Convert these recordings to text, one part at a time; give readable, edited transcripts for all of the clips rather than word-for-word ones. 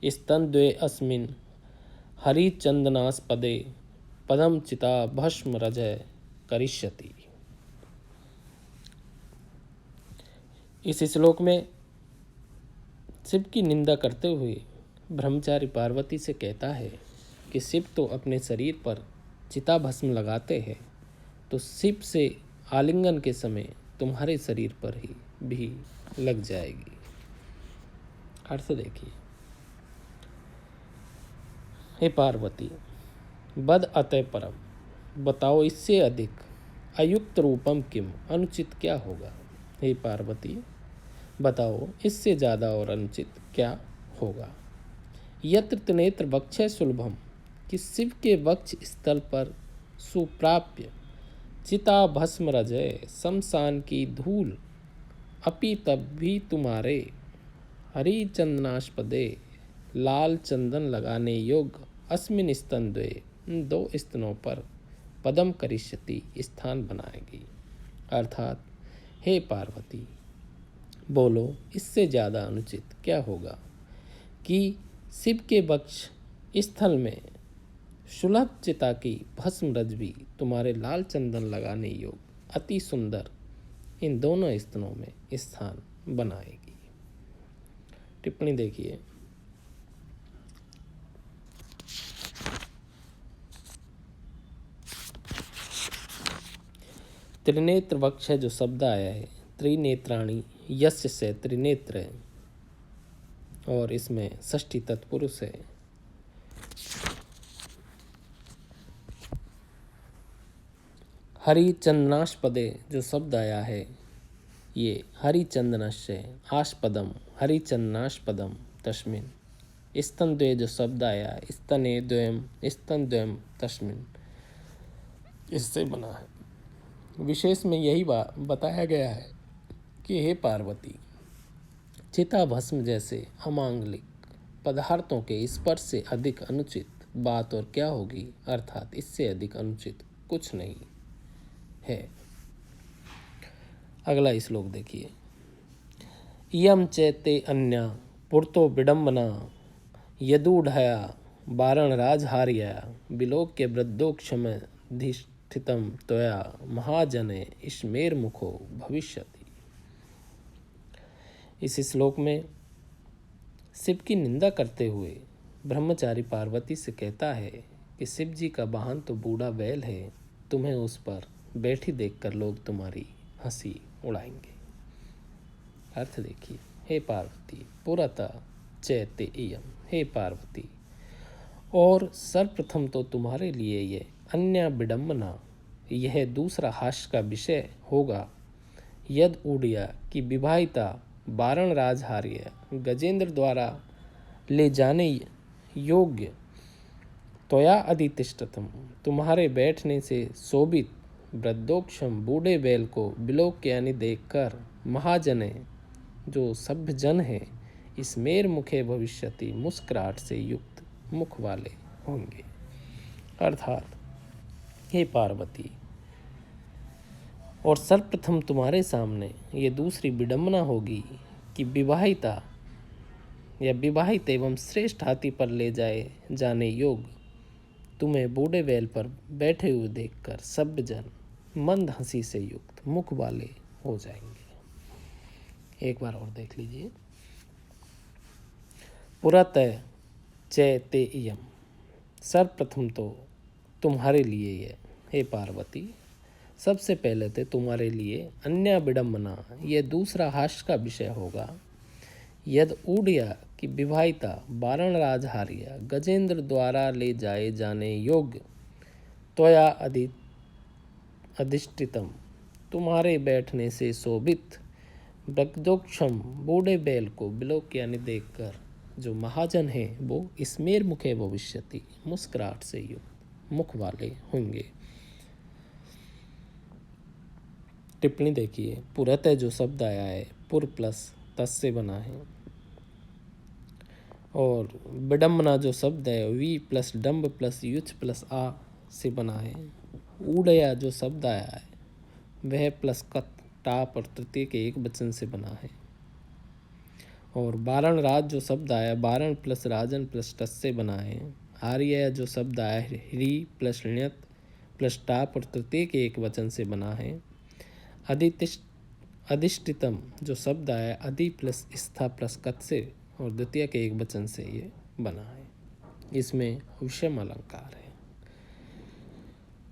स्तनद्वये अस्मिन् हरिचन्दनास्पदे पदम चिता भस्म रजय करिष्यति। इस श्लोक में शिव की निंदा करते हुए ब्रह्मचारी पार्वती से कहता है कि शिव तो अपने शरीर पर चिता भस्म लगाते हैं, तो शिव से आलिंगन के समय तुम्हारे शरीर पर ही भी लग जाएगी। अर्थ देखिए, हे पार्वती, बद अतः परम, बताओ इससे अधिक अयुक्त रूपम किम, अनुचित क्या होगा। हे पार्वती, बताओ इससे ज़्यादा और अनुचित क्या होगा। यत्र त्रिनेत्र वक्षे सुलभम, कि शिव के वक्ष स्थल पर सुप्राप्य चिता भस्म रजय शमशान की धूल, अपि तब भी तुम्हारे हरिचंदनास्पदे लाल चंदन लगाने योग्य अस्मिन स्तनद्वये, दो स्तनों पर पदम करिष्यति स्थान बनाएगी। अर्थात हे पार्वती, बोलो इससे ज़्यादा अनुचित क्या होगा कि शिव के वक्ष स्थल में सुलभ चिता की भस्म रज भी तुम्हारे लाल चंदन लगाने योग्य अति सुंदर इन दोनों स्तनों में स्थान बनाएगी। टिप्पणी देखिए, त्रिनेत्र वक्ष है जो शब्द आया है, त्रिनेत्राणी यस्य से त्रिनेत्र है और इसमें षष्ठी तत्पुरुष है। हरिचंदनास्पदे जो शब्द आया है, ये हरिचंदनस्य आस्पदम हरिचंदनास्पदम तस्मिन। स्तनद्वय जो शब्द आया, स्तने द्वयम स्तन द्वयम तस्मिन, इससे बना है। विशेष में यही बताया गया है कि हे पार्वती, चिता भस्म जैसे अमांगलिक पदार्थों के स्पर्श से अधिक अनुचित बात और क्या होगी। अर्थात इससे अधिक अनुचित कुछ नहीं है। अगला श्लोक देखिए, इयं चैते अन्या पुरतो विडम्बना यदूढ़या वारण राजहार्या विलोक्य वृद्धोक्षमधिष्ठितं त्वया महाजने स्मेर मुखो भविष्यति। इस श्लोक में शिव की निंदा करते हुए ब्रह्मचारी पार्वती से कहता है कि शिव जी का वाहन तो बूढ़ा बैल है, तुम्हें उस पर बैठी देखकर लोग तुम्हारी हंसी उड़ाएंगे। अर्थ देखिए, हे पार्वती, पुरतः चैते इयम, हे पार्वती, और सर्वप्रथम तो तुम्हारे लिए ये अन्य विडम्बना, यह दूसरा हास्य का विषय होगा। यद उड़िया की विवाहिता वारण राजहार्य गजेंद्र द्वारा ले जाने योग्य त्वया अधितिष्ठतम, तुम्हारे बैठने से शोभित वृद्धोक्षम बूढ़े बैल को विलोक यानी देखकर महाजने जो सभ्य जन है स्मेर मुखे भविष्यति, मुस्कुराहट से युक्त मुख वाले होंगे। अर्थात हे पार्वती, और सर्वप्रथम तुम्हारे सामने ये दूसरी विडंबना होगी कि विवाहिता या विवाहित एवं श्रेष्ठ हाथी पर ले जाए जाने योग्य तुम्हें बूढ़े बैल पर बैठे हुए देखकर सभ्य जन मंद हंसी से युक्त मुख वाले हो जाएंगे। एक बार और देख लीजिए, पुरतः चैते इयम, सर्वप्रथम तो तुम्हारे लिए ये, हे पार्वती, सबसे पहले तो तुम्हारे लिए अन्य विडंबना, यह दूसरा हास्य का विषय होगा। यद ऊढ़िया की विवाहिता वारण राजहार्य गजेंद्र द्वारा ले जाए जाने योग्य त्वया अधिष्ठितम, तुम्हारे बैठने से शोभित वृद्धोक्षम बूढ़े बैल को विलोक यानी देखकर जो महाजन है वो स्मेर मुखे भविष्यति, मुस्कुराहट से युक्त मुख वाले होंगे। टिप्पणी देखिए, पुरतः जो शब्द आया है पुर प्लस तस् से बना है, और विडम्बना जो शब्द है वी प्लस डम्ब प्लस युच प्लस आ से बना है। ऊढ़या जो शब्द आया है वह प्लस कत टाप और तृतीय के एक वचन से बना है। और बारण राज जो शब्द आया बारण प्लस राजन प्लस टस से बना है। आर्य जो शब्द आया ह्री प्लस ण्यत प्लस टाप और तृतीय के एक वचन से बना है। अधिष्ठितम जो शब्द आया अधि प्लस स्था प्लस कत से और द्वितीय के एक वचन से ये बना है। इसमें विषम अलंकार है।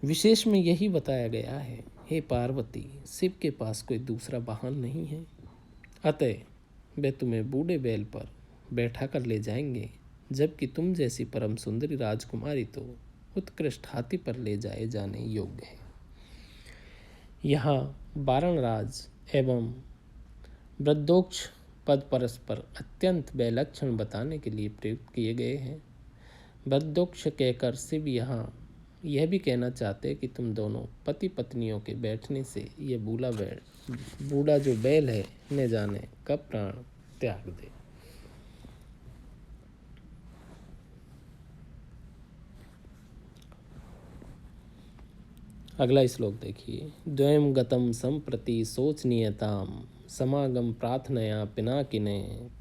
विशेष में यही बताया गया है, हे पार्वती, शिव के पास कोई दूसरा वाहन नहीं है, अतः वे तुम्हें बूढ़े बैल पर बैठा कर ले जाएंगे, जबकि तुम जैसी परम सुंदरी राजकुमारी तो उत्कृष्ट हाथी पर ले जाए जाने योग्य है। यहाँ बारणराज एवं वृद्धोक्ष पद परस्पर अत्यंत वैलक्षण बताने के लिए प्रयुक्त किए गए हैं। वृद्धोक्ष कहकर शिव यहाँ यह भी कहना चाहते कि तुम दोनों पति पत्नियों के बैठने से ये बूढ़ा जो बैल है न जाने कब प्राण त्याग दे। अगला श्लोक देखिए। द्वयं गतं संप्रति शोचनीयताम समागम प्रार्थनया पिनाकिने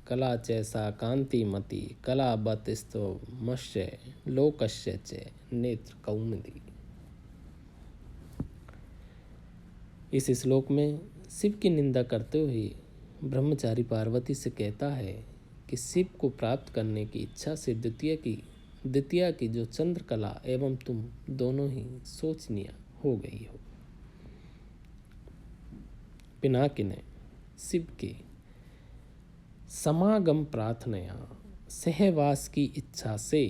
कला चैसा कांतिमति कला बतस्तमश्य लोकस्य च नेत्र कौमुदी। इस श्लोक में शिव की निंदा करते हुए ब्रह्मचारी पार्वती से कहता है कि शिव को प्राप्त करने की इच्छा से द्वितीया की जो चंद्रकला एवं तुम दोनों ही शोचनीय हो गई हो। पिनाकिने शिव के समागम प्रार्थनया सहवास की इच्छा से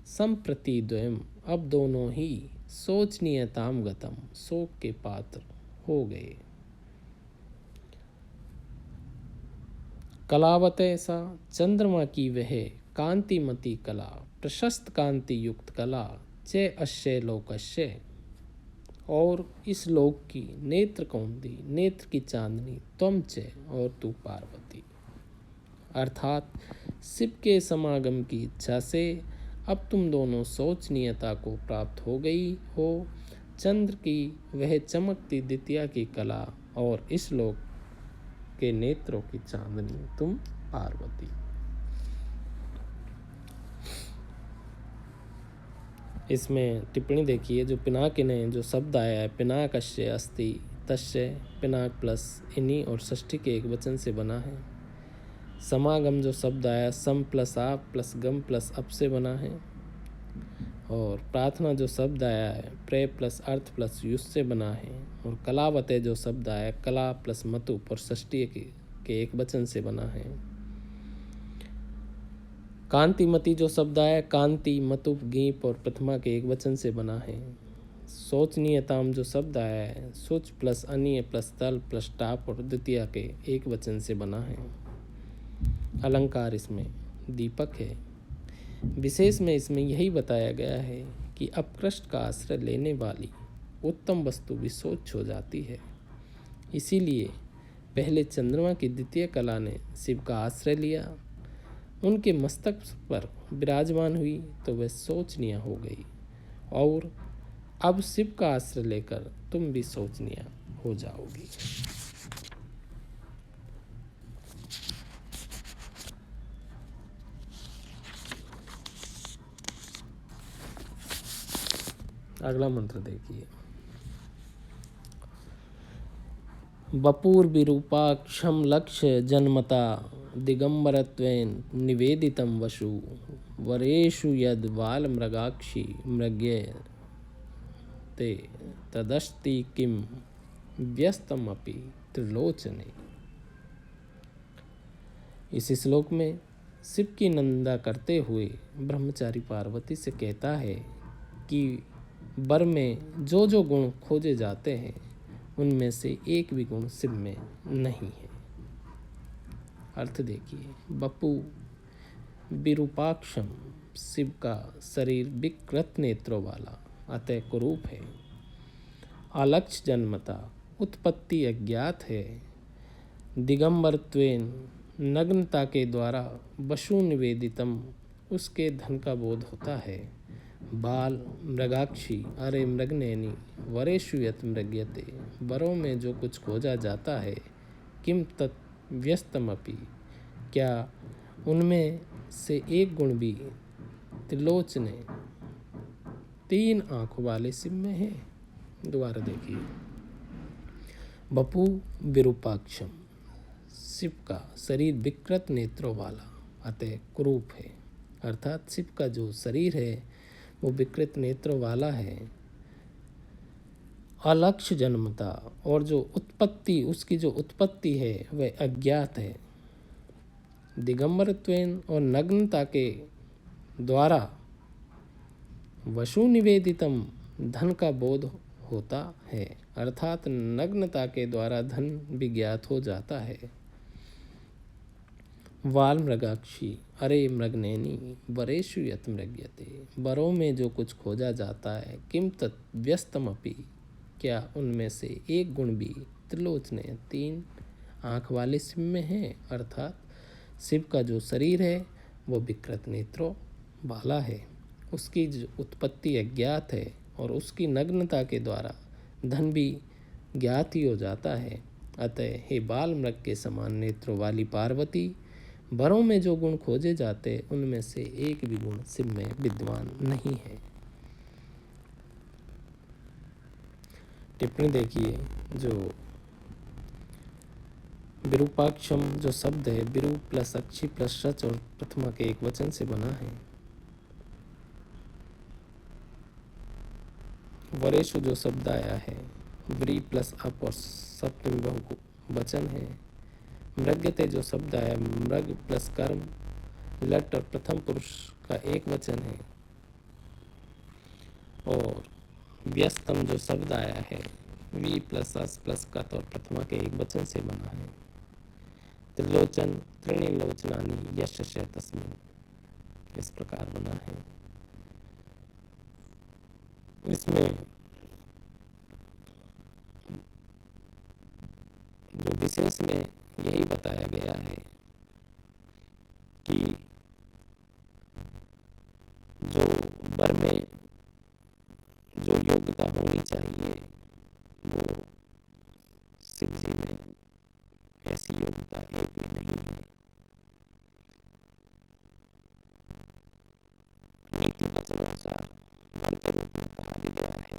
संप्रति द्वयम अब दोनों ही शोचनीयताम गतम शोक के पात्र हो गए। कलावत ऐसा चंद्रमा की वह कांतिमती कला प्रशस्त कांति युक्त कला चे अश्य लोकस्य और इस लोक की नेत्र कौंदी नेत्र की चांदनी त्वम च और तू पार्वती। अर्थात शिव के समागम की इच्छा से अब तुम दोनों शोचनीयता को प्राप्त हो गई हो। चंद्र की वह चमकती द्वितीया की कला और इस लोक के नेत्रों की चांदनी तुम पार्वती। इसमें टिप्पणी देखिए। जो पिनाकिने जो शब्द आया है पिनाकस्य अस्ति तस्य पिनाक प्लस इनी और षष्ठी के एक वचन से बना है। समागम जो शब्द आया सम प्लस आप प्लस गम प्लस अप से बना है। और प्रार्थना जो शब्द आया है प्रे प्लस अर्थ प्लस युस से बना है। और कलावते जो शब्द आया कला प्लस मतुप और षष्ठी के एक वचन से बना है। कांतिमती जो शब्द आया कांति मतुप गीप और प्रथमा के एक वचन से बना है। शोचनीयताम जो शब्द आया है सोच प्लस अनीय प्लस तल प्लस टाप और द्वितीया के एक वचन से बना है। अलंकार इसमें दीपक है। विशेष में इसमें यही बताया गया है कि अपकृष्ट का आश्रय लेने वाली उत्तम वस्तु भी शोच हो जाती है। इसीलिए पहले चंद्रमा की द्वितीय कला ने शिव का आश्रय लिया, उनके मस्तक पर विराजमान हुई तो वह शोचनीय हो गई। और अब शिव का आश्रय लेकर तुम भी शोचनीय हो जाओगी। अगला मंत्र देखिए। वपुर्विरूपाक्षं लक्ष्य जन्मता दिगंबरत्वेन निवेदितं वशु वरेषु यद बालमृगाक्षी मृग्ये ते तदस्ति किं व्यस्तमपि त्रिलोचने। इस श्लोक में शिव की निंदा करते हुए ब्रह्मचारी पार्वती से कहता है कि वर में जो जो गुण खोजे जाते हैं उनमें से एक भी गुण शिव में नहीं है। अर्थ देखिए। बपु विरूपाक्षम शिव का शरीर विकृत नेत्रों वाला अतः कुरूप है। अलक्ष्य जन्मता उत्पत्ति अज्ञात है। दिगंबरत्वेन नग्नता के द्वारा वशु निवेदितम उसके धन का बोध होता है। बाल मृगाक्षी अरे मृगनैनी वरेषु यत मृग्यते वरों में जो कुछ खोजा जाता है किम तत् व्यस्तमपि क्या उनमें से एक गुण भी त्रिलोचने 3 आँखों वाले शिव में है? दोबारा देखिए। बपू विरूपाक्षम, शिव का शरीर विकृत नेत्रों वाला अतः कुरूप है, अर्थात शिव का जो शरीर है वो विकृत नेत्रों वाला है, अलक्ष्य जन्मता, और जो उत्पत्ति, उसकी जो उत्पत्ति है वह अज्ञात है। दिगंबरत्वेन और नग्नता के द्वारा वशु निवेदितम, धन का बोध होता है, अर्थात नग्नता के द्वारा धन भी ज्ञात हो जाता है। वाल मृगाक्षी, अरे मृगनैनी, वरेषु यत मृग्यते, वरों में जो कुछ खोजा जाता है, किम तत् व्यस्तमपि, क्या उनमें से एक गुण भी त्रिलोचने 3 आँख वाले शिव में है, अर्थात शिव का जो शरीर है वो विकृत नेत्रों वाला है, उसकी जो उत्पत्ति अज्ञात है और उसकी नग्नता के द्वारा धन भी ज्ञात ही हो जाता है। अतः हे बाल मृग के समान नेत्रों वाली पार्वती, वरों में जो गुण खोजे जाते उनमें से एक भी गुण शिव में विद्वान नहीं है। टिप्पणी देखिए, जो विरूपाक्षम जो शब्द है विरू प्लस अक्षी प्लस रच और प्रथमा के एक वचन से बना है। वरेशु जो शब्द आया है व्री प्लस अप और सप्तमी बहु वचन है। मृग्यते जो शब्द आया मृग प्लस कर्म लट और प्रथम पुरुष का एक वचन है। और व्यस्तम जो शब्द आया है वी प्लस अस प्लस कत और प्रथमा के एक वचन से बना है। त्रिलोचन त्रिणी लोचनानी यश तस्मिन, इस प्रकार बना है। इसमें जो विशेष में यही बताया गया है कि जो वर में जो योग्यता होनी चाहिए वो शिव जी में ऐसी योग्यता एक भी नहीं है। नीति वचनानुसार वर के रूप में कहा भी गया है